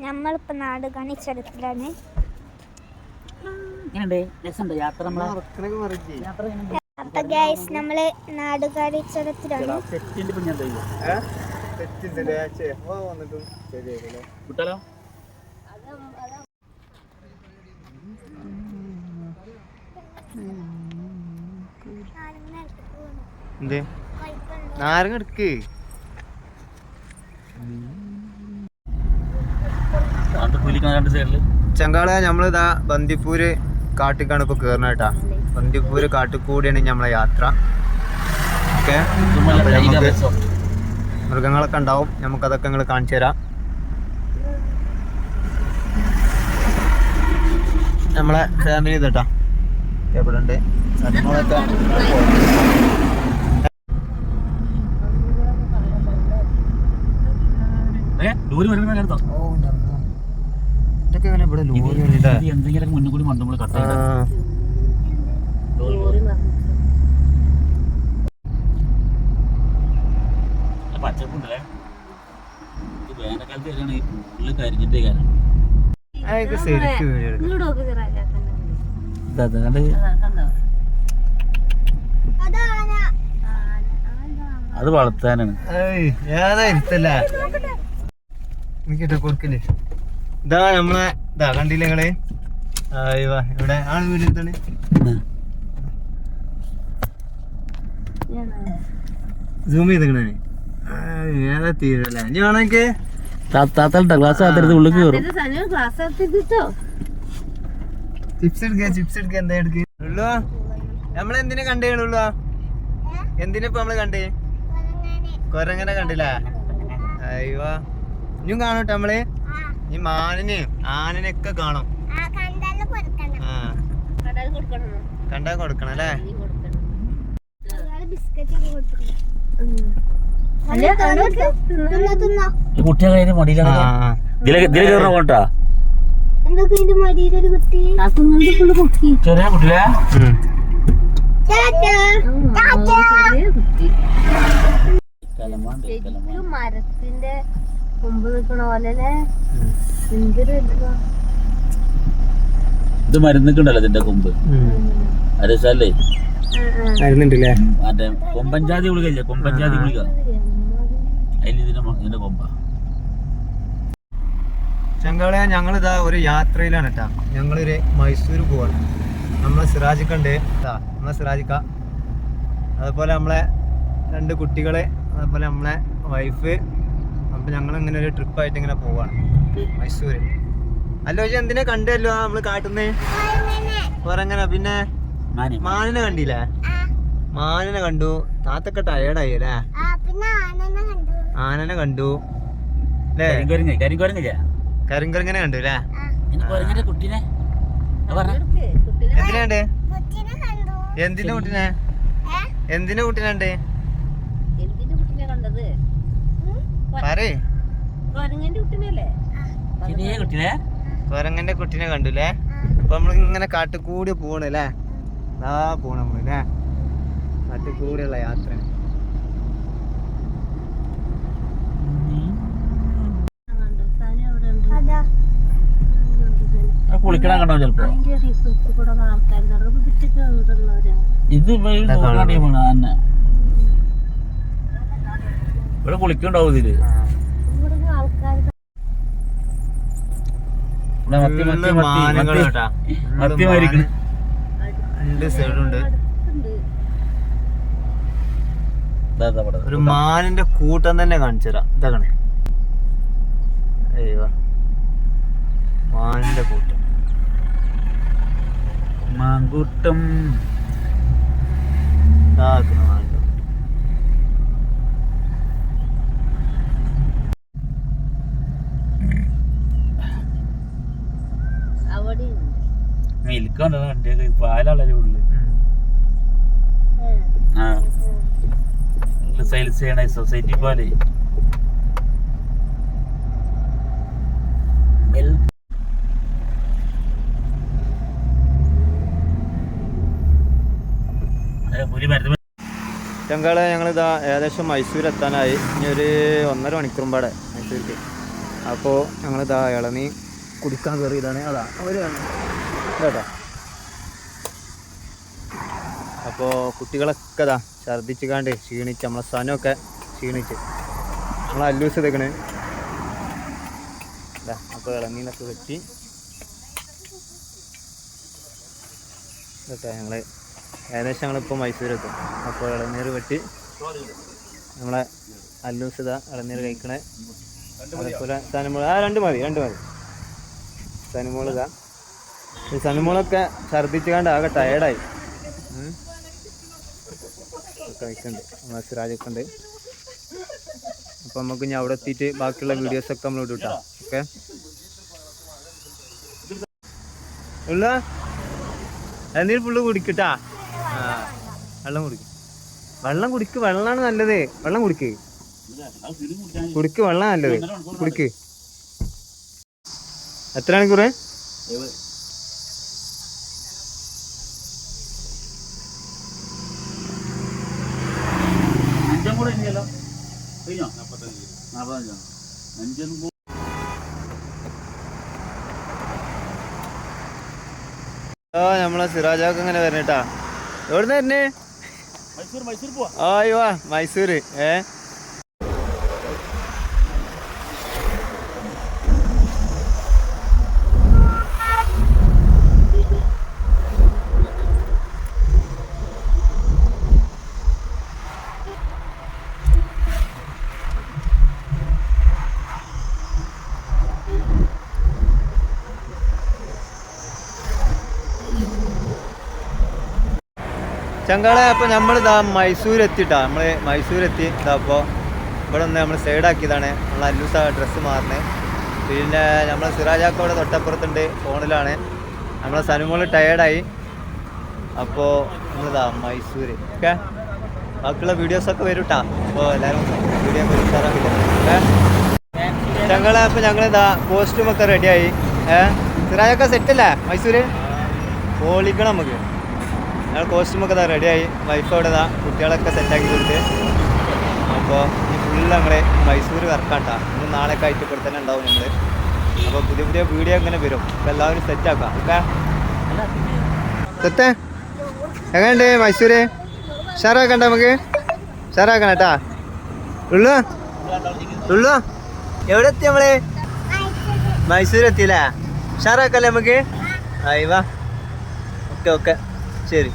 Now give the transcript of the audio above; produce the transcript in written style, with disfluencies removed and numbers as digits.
നമ്മളിപ്പോ നാട് കാണിച്ചെടുത്തിലാണ്. അപ്പൊ ഗൈസ് നമ്മള് നാട് കാണിച്ചെടുത്തിലാണ്. എന്ത് നാരങ്ങ എടുക്ക്. ചങ്കാള നമ്മളിതാ ബന്ദിപ്പൂര് കാട്ടിക്കാണ് ഇപ്പൊ കേറണ കേട്ടാ. ബന്ദിപ്പൂര് കാട്ടിക്കൂടിയാണ് നമ്മളെ യാത്ര. ഓക്കെ, മൃഗങ്ങളൊക്കെ ഉണ്ടാവും, നമുക്കതൊക്കെ നിങ്ങൾ കാണിച്ചു തരാം. നമ്മളെ ഫാമിലി ഇതട്ടാ എവിടെ ഉണ്ട് സ്ഥലങ്ങളൊക്കെ. ഇതൊക്കെ ഇവിടെ ലോറി എന്തെങ്കിലും മുന്നിൽ കൂടി മണ്ടുമ്പോൾ കട്ട പച്ചപ്പുണ്ടല്ലേ. വേനൽക്കാലത്ത് ഉള്ളിൽ കരിഞ്ഞിട്ടേ കാരണം അത് വളർത്താനാണ്. ഏതാ ഇരുത്തല്ല എനിക്കിട്ട് കൊടുക്കല്. ഇതാ നമ്മളെ ഇതാ കണ്ടില്ല നിങ്ങള്. ഇവിടെ ആണ് വീട് എടുത്താണ്. സൂം ചെയ്തേ ഏതാ തീരല്ലേ ഞാനൊക്കെ ക്ലാസ് ഉള്ളിൽ കയറും. ചിപ്സ് എടുക്ക, ചിപ്സ് എടുക്ക. എന്താ എടുക്ക ഉള്ളു? നമ്മളെന്തിനാ കണ്ടേണുള്ളൂ? എന്തിനിപ്പോ നമ്മള് കണ്ടേ? കൊരങ്ങനെ കണ്ടില്ല? അയ്യോ, ഇനിയും കാണൂട്ടോ നമ്മള്. ഈ മാനിനെയും ആനനെയൊക്കെ കാണും. കണ്ടാ കൊടുക്കണം അല്ലേ? കുട്ടികളെ മടിയിലാ. ചെറിയ കുട്ടിയാ മരത്തിന്റെ കൊമ്പ് നിക്കണ പോലെ. ഇത് മരുന്നിട്ടുണ്ടല്ലോ ഇതിന്റെ കൊമ്പ്. അരസല്ലേ മരുന്നുണ്ടല്ലേ? മറ്റേ കൊമ്പഞ്ചാതി ഗുളികല്ലേ, കൊമ്പഞ്ചാതി ഗുളിക. അതിൽ ഇതിന്റെ കൊമ്പ. ചങ്കാളെ ഞങ്ങളിതാ ഒരു യാത്രയിലാണ് കേട്ടാ. ഞങ്ങളൊരു മൈസൂർ പോവാണ്. നമ്മളെ സിറാജിക്കുണ്ട് കേട്ടാ, നമ്മളെ സിറാജിക്ക, അതുപോലെ നമ്മളെ 2 കുട്ടികളെ, അതുപോലെ നമ്മളെ വൈഫ്. അപ്പൊ ഞങ്ങളിങ്ങനെ ഒരു ട്രിപ്പായിട്ട് ഇങ്ങനെ പോവാണ് മൈസൂര്. അല്ലോ എന്തിനാ കണ്ടല്ലോ നമ്മള് കാട്ടുന്നേ? കൊരങ്ങനെ. പിന്നെ മാനിനെ കണ്ടില്ലേ? മാനിനെ കണ്ടു. താത്തൊക്കെ ടയേർഡായി അല്ലേ? ആനനെ കണ്ടു അല്ലേ? കരിങ്കുരങ്ങനെ കണ്ടു അല്ലേ? എന്തിനാണ്ട്? എന്തിന്റെ കുട്ടിനെ? എന്തിന്റെ കുട്ടിനുണ്ട്? പറയേ. കൊരങ്ങന്റെ കുട്ടിനെ കണ്ടുല്ലേ? അപ്പൊ നമ്മളിങ്ങനെ കാട്ടുകൂടി പോണല്ലേ? പോണ നമ്മളല്ലേ കാട്ടുകൂടിയുള്ള യാത്ര. കുളിക്കണ കണ്ടോ ചെലപ്പോ? ഇത് ഇവിടെ കുളിക്കണ്ടാവും ഇതില്. ഒരു മാനിന്റെ കൂട്ടം തന്നെ കാണിച്ചുതരാം. ഇതാകണേ മാനിന്റെ കൂട്ടം. മാങ്കൂട്ടം മിൽക്കുണ്ടോ? വണ്ടിയൊക്കെ പാലാളല്ലേ ഉള്ളു. സെയിൽസ് ചെയ്യണ സൊസൈറ്റി പോലെ. ചങ്കാളെ ഞങ്ങളിതാ ഏകദേശം മൈസൂർ എത്താനായി. ഇനി ഒരു 1.5 മണിക്കൂറും പാടെ മൈസൂർക്ക്. അപ്പോൾ ഞങ്ങളിതാ ഇളനീ കുടിക്കാൻ കയറിയതാണ്. അതാ അവർ കേട്ടോ. അപ്പോൾ കുട്ടികളൊക്കെ ഇതാ ഛർദ്ദിച്ച് കാണ്ട് ക്ഷീണിച്ച്, നമ്മളെ സനമൊക്കെ ക്ഷീണിച്ച്, നമ്മളെ അല്ലൂസ് ഇതേക്കണ്. അപ്പോൾ ഇളനീന്നൊക്കെ വെട്ടി കേട്ടോ. ഞങ്ങൾ ഏകദേശം ഞങ്ങളിപ്പോൾ മൈസൂരെത്തും. അപ്പോൾ ഇളനീർ വെട്ടി നമ്മളെ അല്ലൂസ് ഇതാ ഇളനീർ കഴിക്കണേ. അതേപോലെ സനുമോൾ 2 മതി. സനുമോൾ ഇതാ, ഈ സനുമോളൊക്കെ ഛർദ്ദിച്ച് കണ്ട് ആകെ ടയേർഡായി കഴിക്കുന്നുണ്ട്. നമ്മളെ സിറാജൊക്കെ ഉണ്ട്. അപ്പം നമുക്ക് ഇനി അവിടെ എത്തിയിട്ട് ബാക്കിയുള്ള വീഡിയോസൊക്കെ നമ്മൾ ഇടും കേട്ടോ. ഓക്കെ ഉള്ള എന്തെങ്കിലും ഫുള്ള് കുടിക്കട്ടാ. വെള്ളം കുടിക്ക്. വെള്ളമാണ് നല്ലത്. വെള്ളം കുടിക്ക്. വെള്ളം നല്ലത്. കുടിക്ക്. എത്ര മണിക്കൂർ? 5 നമ്മളെ സിറാജൊക്കെ ഇങ്ങനെ വരണേട്ടാ. എവിടുന്ന് വരുന്നേ? ആയോ മൈസൂര്. ചങ്കാളെ അപ്പോൾ നമ്മളിതാ മൈസൂരെത്തിട്ടാ. മൈസൂരെത്തി. ഇതാ അപ്പോൾ ഇവിടെ ഒന്ന് നമ്മൾ സൈഡാക്കിയതാണ്. നമ്മൾ അല്ലൂസ ഡ്രസ്സ് മാറുന്നത്. പിന്നെ നമ്മളെ സിറാജാക്കോടെ തൊട്ടപ്പുറത്തുണ്ട്, ഫോണിലാണ്. നമ്മളെ സനുമോള് ടയേർഡായി. അപ്പോൾ നമ്മളിതാ മൈസൂര്. ഓക്കെ, ബാക്കിയുള്ള വീഡിയോസൊക്കെ വരും കേട്ടോ. അപ്പോൾ എല്ലാവരും വീഡിയോ ഉഷാറാക്കില്ല. ഓക്കെ ചങ്കാളെ, അപ്പോൾ ഞങ്ങളിതാ കോസ്റ്റ്യൂമൊക്കെ റെഡിയായി. സിറാജൊക്കെ സെറ്റല്ലേ മൈസൂര്? പൊളിക്കണം നമുക്ക്. ഞങ്ങൾ കോസ്റ്റ്യൂമൊക്കെ ഇതാ റെഡിയായി. വൈഫ് അവിടെ ഇതാ കുട്ടികളൊക്കെ സെറ്റാക്കി കൊടുത്ത്. അപ്പോൾ ഈ ഫുള്ള് ഞങ്ങൾ മൈസൂർ കറക്കാട്ടാ. ഇന്ന് നാളെയൊക്കെ ആയിട്ട് ഇവിടെ തന്നെ ഉണ്ടാവും ഞങ്ങൾ. അപ്പോൾ പുതിയ വീഡിയോ അങ്ങനെ വരും. അപ്പോൾ എല്ലാവരും സെറ്റാക്കാം. ഓക്കെ സെറ്റേ എങ്ങനെയുണ്ട് മൈസൂര്? ഉഷാറാക്കണ്ട നമുക്ക്? ഉഷാറാക്കണം കേട്ടാ. ഉള്ളു എവിടെ എത്തി നമ്മള്? മൈസൂരെത്തിയില്ലേ? ഉഷാറാക്കല്ലേ നമുക്ക്? ആയി വാ. ഓക്കെ ശരി.